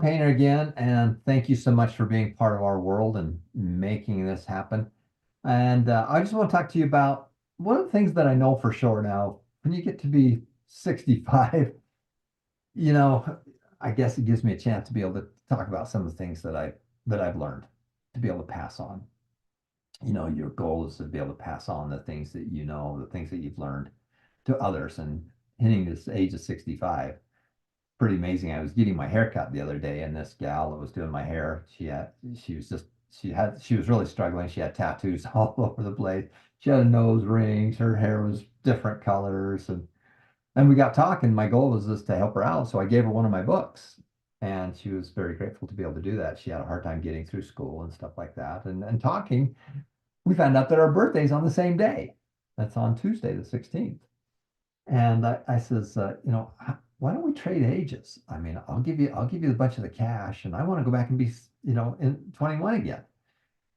Painter again, and thank you so much for being part of our world and making this happen. And I just want to talk to you about one of the things that I know for sure now. When you get to be 65, you know, I guess it gives me a chance to be able to talk about some of the things that I've learned to be able to pass on. Your goal is to be able to pass on the things that you know, the things that you've learned to others. And hitting this age of 65, pretty amazing. I was getting my hair cut the other day, and this gal that was doing my hair, she was really struggling. She had tattoos all over the place. She had nose rings. Her hair was different colors, and we got talking. My goal was just to help her out, so I gave her one of my books, and she was very grateful to be able to do that. She had a hard time getting through school and stuff like that. And talking, we found out that our birthday's on the same day. That's on Tuesday, the 16th. And I says, why don't we trade ages? I mean, I'll give you a bunch of the cash, and I want to go back and be, in 21 again.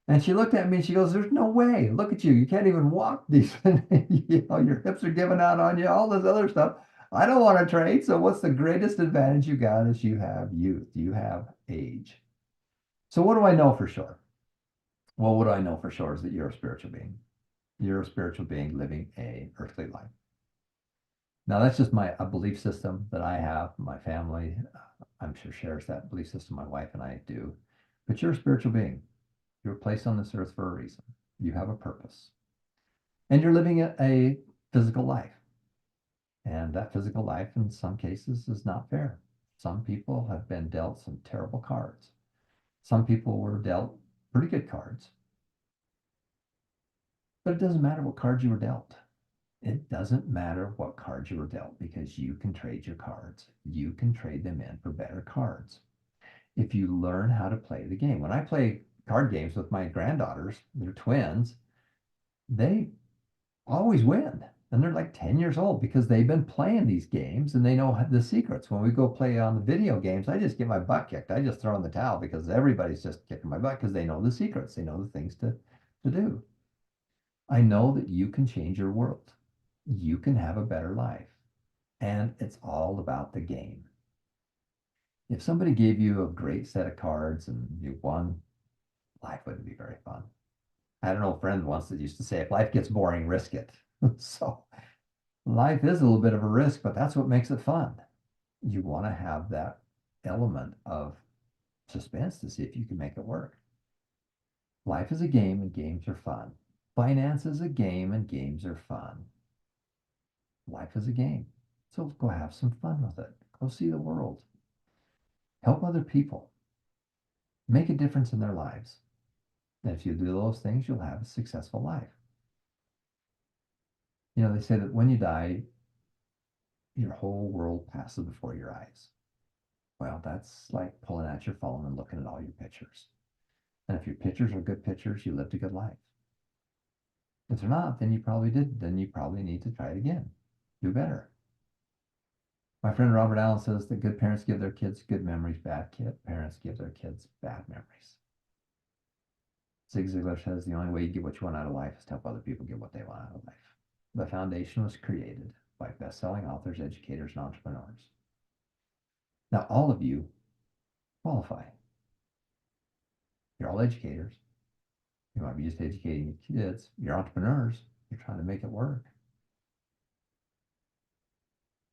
And she looked at me and she goes, "There's no way. Look at you. You can't even walk these. Your hips are giving out on you. All this other stuff. I don't want to trade. So what's the greatest advantage you got is you have youth. You have age. So what do I know for sure? Well, what do I know for sure is that you're a spiritual being. You're a spiritual being living a earthly life. Now, that's just a belief system that I have. My family, I'm sure, shares that belief system. My wife and I do. But you're a spiritual being. You're placed on this earth for a reason. You have a purpose. And you're living a physical life. And that physical life, in some cases, is not fair. Some people have been dealt some terrible cards. Some people were dealt pretty good cards. But it doesn't matter what cards you were dealt. It doesn't matter what cards you were dealt because you can trade your cards. You can trade them in for better cards if you learn how to play the game. When I play card games with my granddaughters, they're twins, they always win. And they're like 10 years old because they've been playing these games and they know the secrets. When we go play on the video games, I just get my butt kicked. I just throw in the towel because everybody's just kicking my butt because they know the secrets. They know the things to do. I know that you can change your world. You can have a better life. And it's all about the game. If somebody gave you a great set of cards and you won, life wouldn't be very fun. I had an old friend once that used to say, if life gets boring, risk it. So life is a little bit of a risk, but that's what makes it fun. You want to have that element of suspense to see if you can make it work. Life is a game and games are fun. Finance is a game and games are fun. Life is a game. So go have some fun with it. Go see the world. Help other people. Make a difference in their lives. And if you do those things, you'll have a successful life. They say that when you die, your whole world passes before your eyes. Well, that's like pulling out your phone and looking at all your pictures. And if your pictures are good pictures, you lived a good life. If they're not, then you probably did. Then you probably need to try it again. Do better. My friend Robert Allen says that good parents give their kids good memories, bad parents give their kids bad memories. Zig Ziglar says the only way you get what you want out of life is to help other people get what they want out of life. The foundation was created by best-selling authors, educators, and entrepreneurs. Now, all of you qualify. You're all educators. You might be just educating your kids. You're entrepreneurs. You're trying to make it work.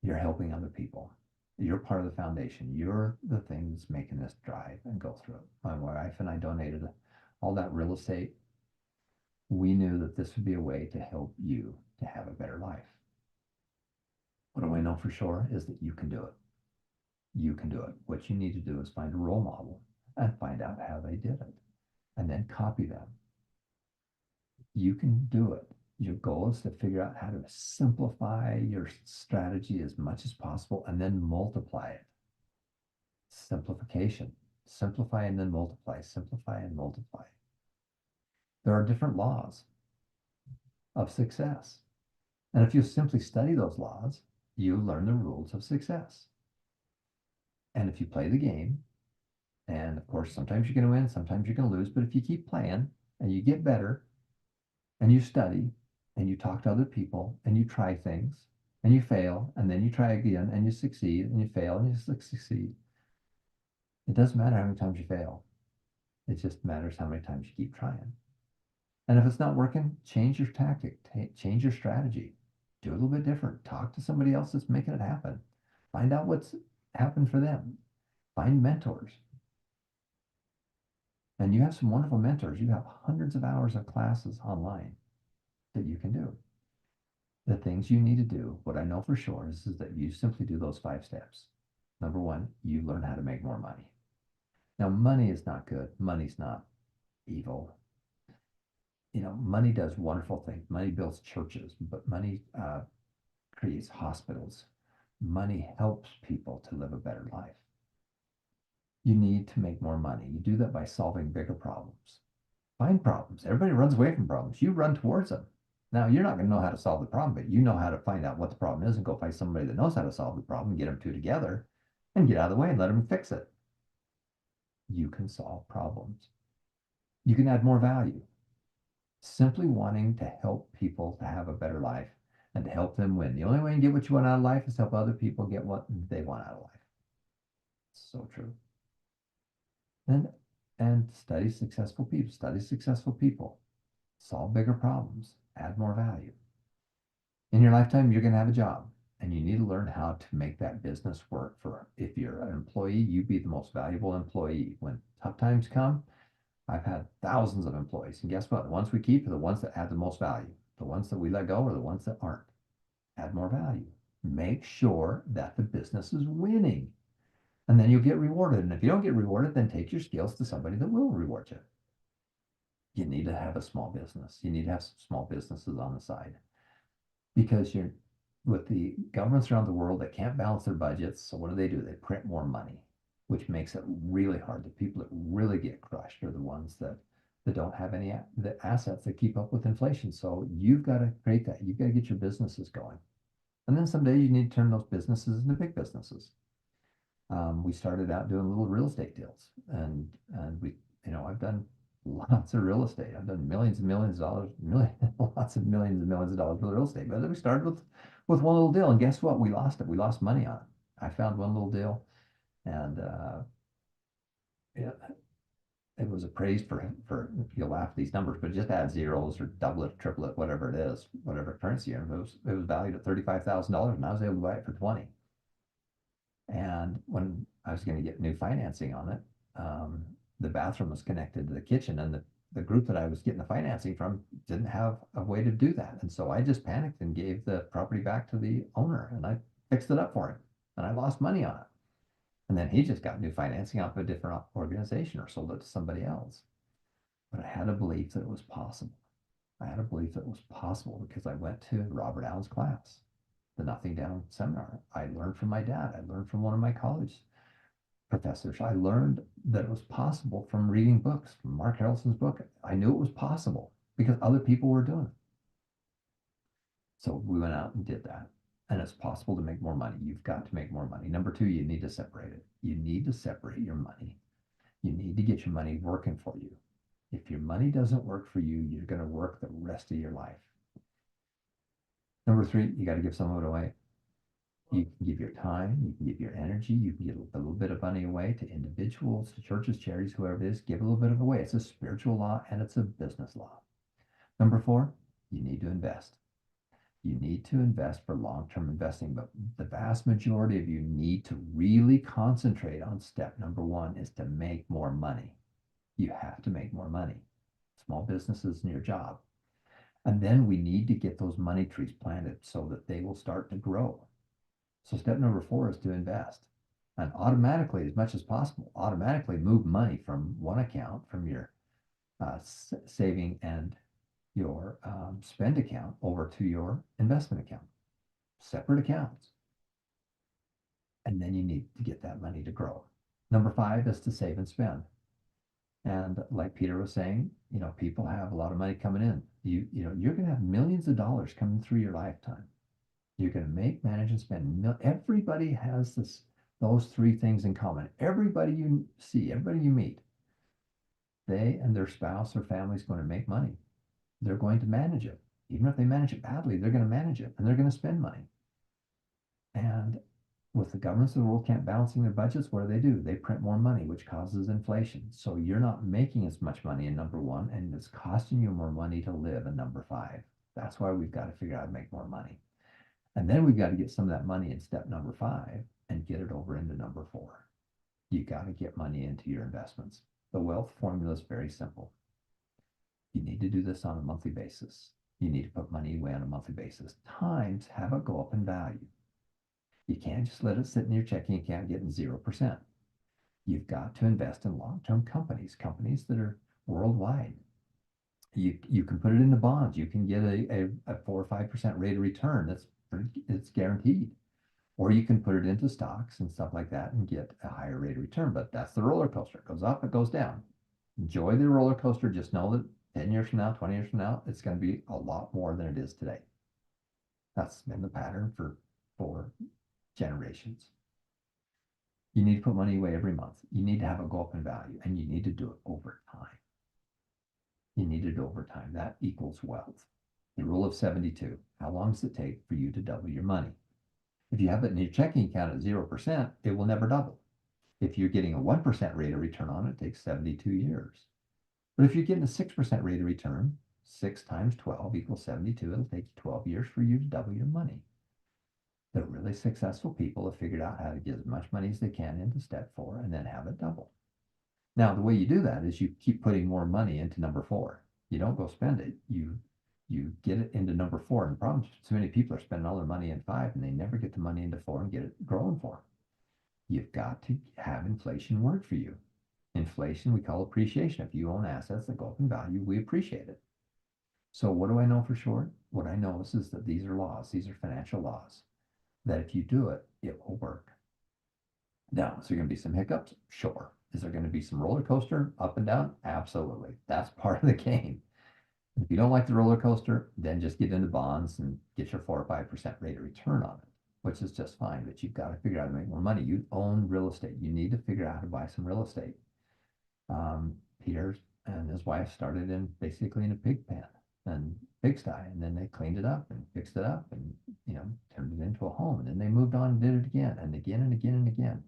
You're helping other people. You're part of the foundation. You're the thing that's making this drive and go through it. My wife and I donated all that real estate. We knew that this would be a way to help you to have a better life. What do I know for sure is that you can do it. You can do it. What you need to do is find a role model and find out how they did it and then copy them. You can do it. Your goal is to figure out how to simplify your strategy as much as possible and then multiply it. Simplification. Simplify and then multiply. Simplify and multiply. There are different laws of success. And if you simply study those laws, you learn the rules of success. And if you play the game, and of course, sometimes you're going to win, sometimes you're going to lose, but if you keep playing and you get better and you study and you talk to other people and you try things and you fail and then you try again and you succeed and you fail and you succeed, It doesn't matter how many times you fail. It just matters how many times you keep trying. And if it's not working, change your tactic, change your strategy, do a little bit different. Talk to somebody else that's making it happen. Find out what's happened for them. Find mentors. And you have some wonderful mentors. You have hundreds of hours of classes online that you can do. The things you need to do, what I know for sure is that you simply do those 5 steps. Number one, you learn how to make more money. Now, money is not good. Money's not evil. Money does wonderful things. Money builds churches, but money creates hospitals. Money helps people to live a better life. You need to make more money. You do that by solving bigger problems. Find problems. Everybody runs away from problems. You run towards them. Now, you're not going to know how to solve the problem, but you know how to find out what the problem is and go find somebody that knows how to solve the problem, get them two together, and get out of the way and let them fix it. You can solve problems. You can add more value. Simply wanting to help people to have a better life and to help them win. The only way you get what you want out of life is to help other people get what they want out of life. So true. And study successful people. Study successful people. Solve bigger problems. Add more value. In your lifetime, you're going to have a job, and you need to learn how to make that business work. For if you're an employee, you be the most valuable employee. When tough times come, I've had thousands of employees, and guess what? The ones we keep are the ones that add the most value. The ones that we let go are the ones that aren't. Add more value. Make sure that the business is winning, and then you'll get rewarded. And if you don't get rewarded, then take your skills to somebody that will reward you. You need to have a small business. You need to have some small businesses on the side because you're with the governments around the world that can't balance their budgets. So what do? They print more money, which makes it really hard. The people that really get crushed are the ones that don't have any the assets that keep up with inflation. So you've got to create that. You've got to get your businesses going. And then someday you need to turn those businesses into big businesses. We started out doing little real estate deals, and we, I've done lots of real estate. I've done millions and millions of dollars, lots of millions and millions of dollars for real estate. But then we started with one little deal, and guess what? We lost it. We lost money on it. I found one little deal, and yeah, it was appraised for you'll laugh at these numbers, but just add zeros or double it, triple it, whatever it is, whatever currency. And it was valued at $35,000, and I was able to buy it for 20. And when I was going to get new financing on it, the bathroom was connected to the kitchen, and the group that I was getting the financing from didn't have a way to do that. And so I just panicked and gave the property back to the owner, and I fixed it up for him, and I lost money on it. And then he just got new financing off a different organization or sold it to somebody else. But I had a belief that it was possible. I had a belief that it was possible because I went to Robert Allen's class, the Nothing Down seminar. I learned from my dad. I learned from one of my college professors. I learned that it was possible from reading books, from Mark Harrelson's book. I knew it was possible because other people were doing it. So we went out and did that. And it's possible to make more money. You've got to make more money. Number two, you need to separate it. You need to separate your money. You need to get your money working for you. If your money doesn't work for you, you're going to work the rest of your life. Number three, you got to give some of it away. You can give your time, you can give your energy, you can give a little bit of money away to individuals, to churches, charities, whoever it is, give a little bit of away. It's a spiritual law and it's a business law. Number four, you need to invest. You need to invest for long-term investing, but the vast majority of you need to really concentrate on step number one is to make more money. You have to make more money. Small businesses and your job. And then we need to get those money trees planted so that they will start to grow. So step number four is to invest and automatically, as much as possible, automatically move money from one account, from your saving and your spend account over to your investment account, separate accounts. And then you need to get that money to grow. Number five is to save and spend. And like Peter was saying, people have a lot of money coming in. You're going to have millions of dollars coming through your lifetime. You're going to make, manage, and spend. Everybody has those three things in common. Everybody you see, everybody you meet, they and their spouse or family is going to make money. They're going to manage it. Even if they manage it badly, they're going to manage it and they're going to spend money. And with the governments of the world can't balancing their budgets, what do? They print more money, which causes inflation. So you're not making as much money in number one, and it's costing you more money to live in number five. That's why we've got to figure out how to make more money. And then we've got to get some of that money in step number five and get it over into number four. You got to get money into your investments. The wealth formula is very simple. You need to do this on a monthly basis. You need to put money away on a monthly basis. Times have a go up in value. You can't just let it sit in your checking account getting 0%. You've got to invest in long-term companies that are worldwide. You can put it into bonds. You can get a 4 or 5% rate of return. It's guaranteed. Or you can put it into stocks and stuff like that and get a higher rate of return. But that's the roller coaster. It goes up, it goes down. Enjoy the roller coaster. Just know that 10 years from now, 20 years from now, it's going to be a lot more than it is today. That's been the pattern for generations. You need to put money away every month. You need to have a go up in value, and you need to do it over time. You need it over time. That equals wealth. The rule of 72. How long does it take for you to double your money? If you have it in your checking account at 0%, it will never double. If you're getting a 1% rate of return on it, it takes 72 years. But if you're getting a 6% rate of return, 6 times 12 equals 72. It'll take you 12 years for you to double your money. The really successful people have figured out how to get as much money as they can into step four and then have it double. Now, the way you do that is you keep putting more money into number four. You don't go spend it. You get it into number four. And the problem is so many people are spending all their money in five and they never get the money into four and get it growing for them. You've got to have inflation work for you. Inflation we call appreciation. If you own assets that go up in value, we appreciate it. So what do I know for sure? What I know is that these are laws. These are financial laws. That if you do it, it will work. Now, is there going to be some hiccups? Sure. Is there going to be some roller coaster up and down? Absolutely. That's part of the game. If you don't like the roller coaster, then just get into bonds and get your 4 or 5% rate of return on it, which is just fine. But you've got to figure out how to make more money. You own real estate. You need to figure out how to buy some real estate. Peter and his wife started basically in a pig pen and pigsty, and then they cleaned it up and fixed it up and turned it into a home, and then they moved on and did it again and again and again and again.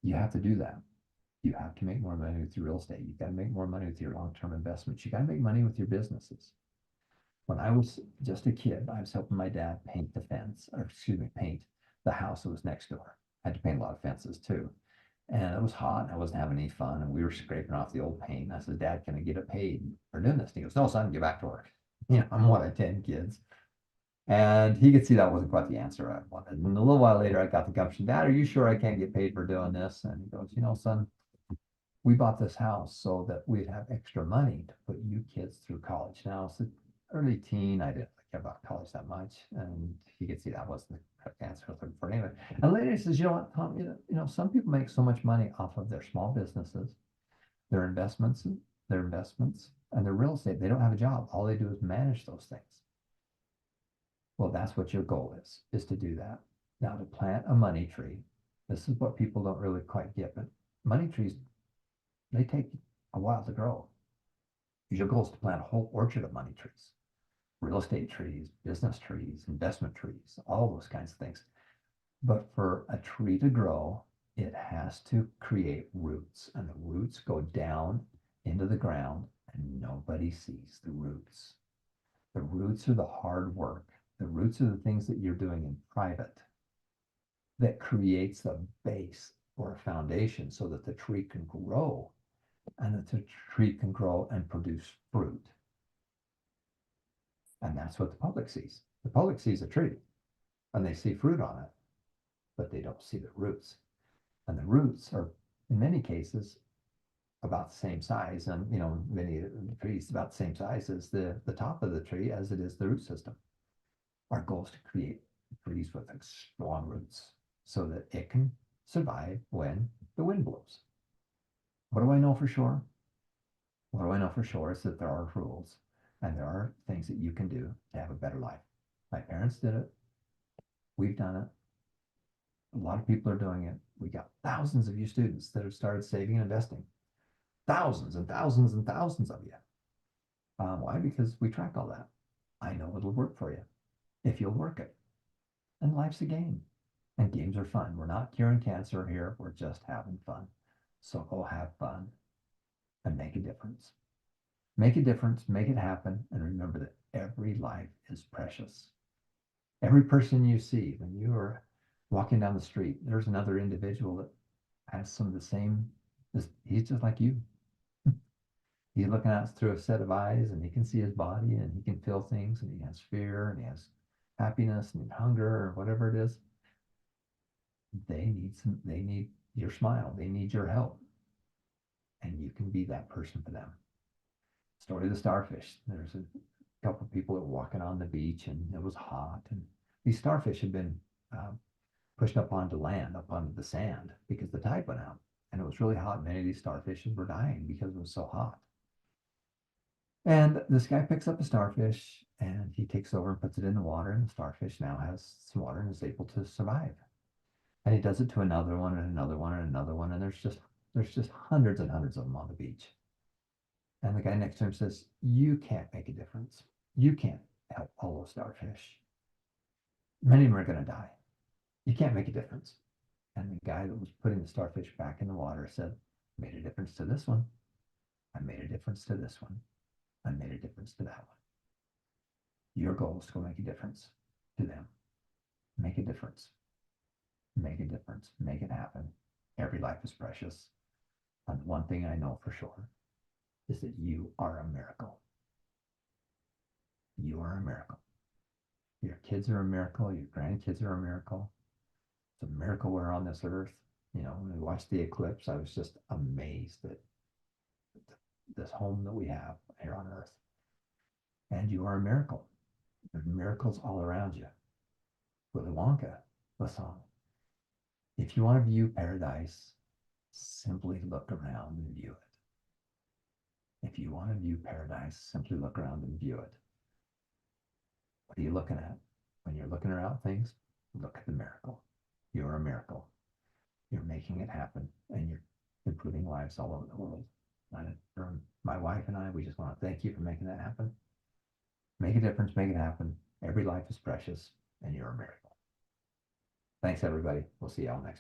You have to do that. You have to make more money with your real estate. You've got to make more money with your long-term investments. You got to make money with your businesses. When I was just a kid, I was helping my dad paint paint the house that was next door. I had to paint a lot of fences too. And it was hot and I wasn't having any fun. And we were scraping off the old paint. And I said, Dad, can I get it paid for doing this? And he goes, no, son, get back to work. I'm one of 10 kids. And he could see that wasn't quite the answer I wanted. And a little while later, I got the gumption, Dad, are you sure I can't get paid for doing this? And he goes, son, we bought this house so that we'd have extra money to put you kids through college. Now, it's the early teen. I didn't care about college that much. And he could see that wasn't the correct answer for anyway. And later he says, you know what, Tom, some people make so much money off of their small businesses, their investments, and their real estate. They don't have a job. All they do is manage those things. Well, that's what your goal is to do that. Now, to plant a money tree, this is what people don't really quite get, but money trees, they take a while to grow. Your goal is to plant a whole orchard of money trees, real estate trees, business trees, investment trees, all those kinds of things. But for a tree to grow, it has to create roots, and the roots go down into the ground, and nobody sees the roots. The roots are the hard work. The roots are the things that you're doing in private that creates the base or a foundation so that the tree can grow and that the tree can grow and produce fruit. And that's what the public sees. The public sees a tree and they see fruit on it, but they don't see the roots. And the roots are, in many cases, about the same size. And, many of the trees about the same size as the top of the tree as it is the root system. Our goal is to create trees with strong roots so that it can survive when the wind blows. What do I know for sure? What do I know for sure is that there are rules and there are things that you can do to have a better life. My parents did it. We've done it. A lot of people are doing it. We got thousands of you students that have started saving and investing. Thousands and thousands and thousands of you. Why? Because we track all that. I know it'll work for you if you'll work it. And life's a game. And games are fun. We're not curing cancer here. We're just having fun. So go have fun and make a difference. Make a difference, make it happen, and remember that every life is precious. Every person you see when you are walking down the street, there's another individual that has some of the same, he's just like you. He's looking out through a set of eyes and he can see his body and he can feel things and he has fear and he has happiness and hunger or whatever it is. They need your smile. They need your help. And you can be that person for them. Story of the starfish. There's a couple of people that were walking on the beach and it was hot. And these starfish had been pushed up onto land, up onto the sand because the tide went out. And it was really hot. Many of these starfish were dying because it was so hot. And this guy picks up a starfish and he takes over and puts it in the water. And the starfish now has some water and is able to survive. And he does it to another one and another one and another one. And there's just hundreds and hundreds of them on the beach. And the guy next to him says, "You can't make a difference. You can't help all those starfish. Many of them are going to die. You can't make a difference." And the guy that was putting the starfish back in the water said, "Made a difference to this one. I made a difference to this one. I made a difference to that one. Your goal is to go make a difference to them. Make a difference. Make a difference. Make it happen. Every life is precious. And one thing I know for sure is that you are a miracle. You are a miracle. Your kids are a miracle. Your grandkids are a miracle. It's a miracle we're on this earth. When we watched the eclipse, I was just amazed at this home that we have here on earth. And you are a miracle. There's miracles all around you. Willy Wonka, the song. If you want to view paradise, simply look around and view it. If you want to view paradise, simply look around and view it. What are you looking at? When you're looking around things, look at the miracle. You're a miracle. You're making it happen and you're improving lives all over the world. And from my wife and I, we just want to thank you for making that happen. Make a difference, make it happen. Every life is precious and you're a miracle. Thanks, everybody. We'll see y'all next time.